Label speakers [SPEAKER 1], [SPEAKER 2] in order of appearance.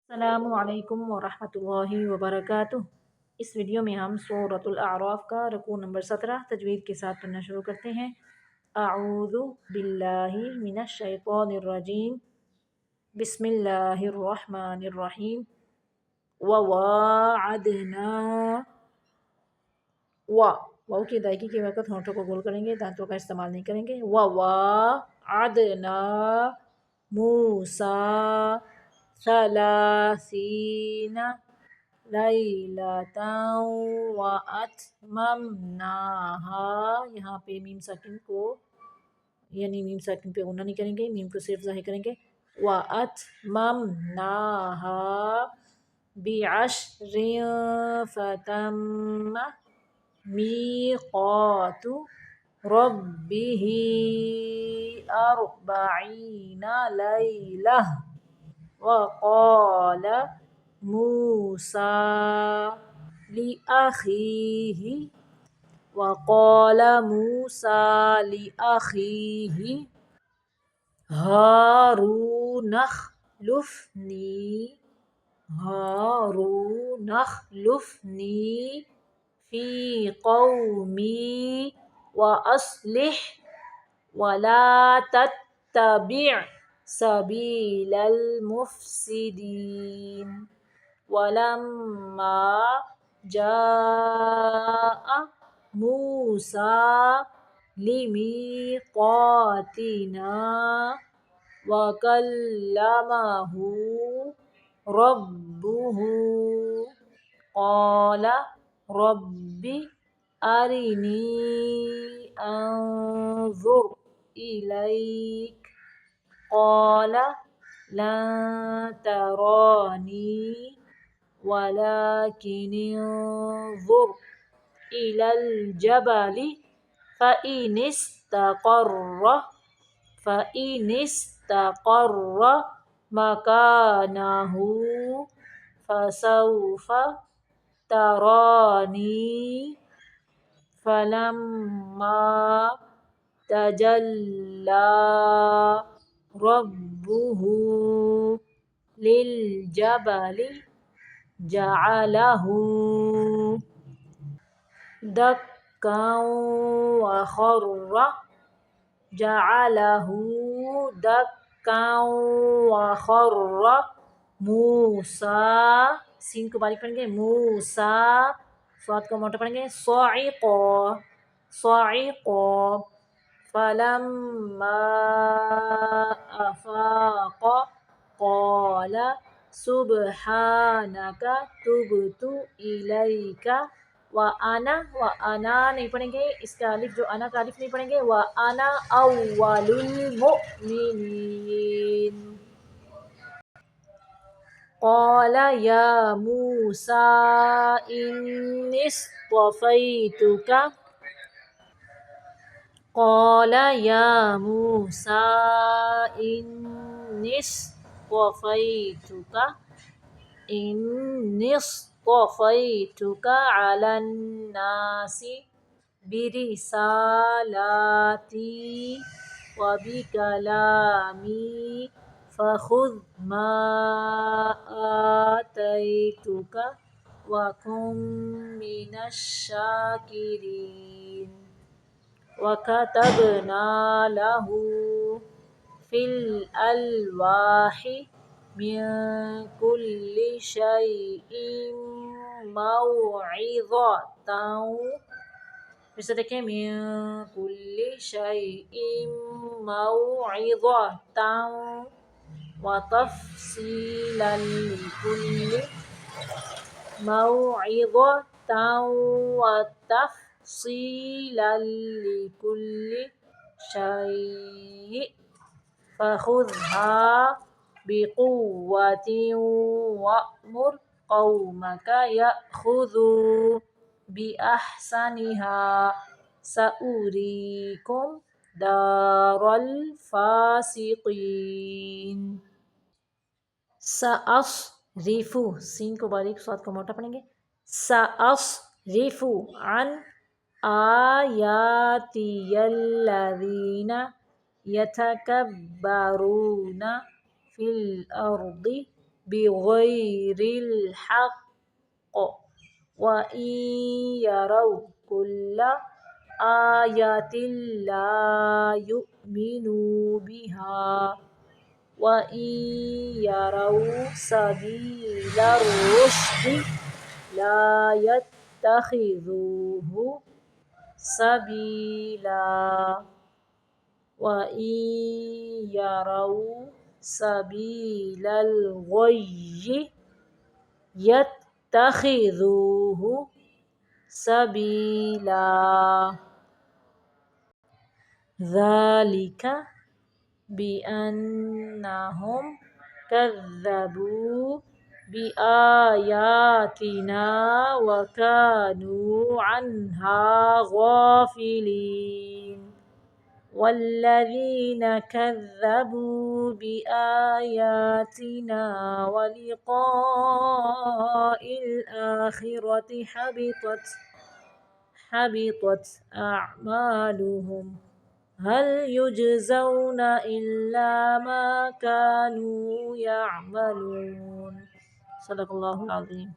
[SPEAKER 1] السلام علیکم ورحمۃ اللہ وبرکاتہ۔ اس ویڈیو میں ہم سورۃ الاعراف کا رکوع نمبر 17 تجوید کے ساتھ پڑھنا شروع کرتے ہیں۔ اعوذ باللہ من الشیطان الرجیم، بسم اللہ الرحمن الرحیم۔ وواعدنا واو کی ادائیگی کے وقت ہونٹوں کو گول کریں گے، دانتوں کا استعمال نہیں کریں گے۔ وواعدنا موسیٰ ثلاثین لیلۃ واتممناها، یہاں پہ میم ساکن کو میم ساکن پہ غنہ نہیں کریں گے، میم کو صرف ظاہر کریں گے۔ واتممناها بعشر فتم میقات ربه 40 لیلہ۔ وقال موسى لأخيه هارون اخلفني في قومي وأصلح ولا تتبع سبيل المفسدين۔ ولما جاء موسى لميقاتنا وكلمه ربه قال رب أرني أنظر إليك قال لن تراني ولكن انظر إلى الجبل فإن استقر مكانه فسوف تراني۔ فلما تجلى ربه للجبل جعله دكا وخر موسى، سین کو باریک پڑھیں گے، موسیٰ، صاد کو موٹا پڑھیں گے، صعقا فلما أفاق قال سبحانك تبت إليك وأنا نہیں پڑھیں گے، اس کا الف جو انا کا الف نہیں پڑھیں گے، وأنا أول المؤمنين۔ قال يا موسى إني اصطفيتك على الناس برسالاتي وبكلامي فخذ ما آتيتك وكن من الشاكرين۔ وكتبنا له في الألواح من كل شيء موعظة، پھر سے دیکھیں، من كل شيء موعظة وتفصيلا لكل شيء فخذها بقوة وأمر قومك يأخذوا بأحسنها سأريكم دار الفاسقين۔ سأصرف، سین کو باریک، صاد کو موٹا پڑھیں گے، سأصرف عن آیاتی الذین یتکبرون فی الارض بغير الحق وإن يروا كل آية لا يؤمنوا بها وإن يروا سبيل الرشد لا يتخذوه سبيلا وإن يروا سبيل الغي يتخذوه سبيلا ذلك بأنهم كذبوا بآياتنا وكانوا عنها غافلين والذين كذبوا بآياتنا ولقاء الآخرة حبطت أعمالهم هل يجزون إلا ما كانوا يعملون صدق الله العظيم.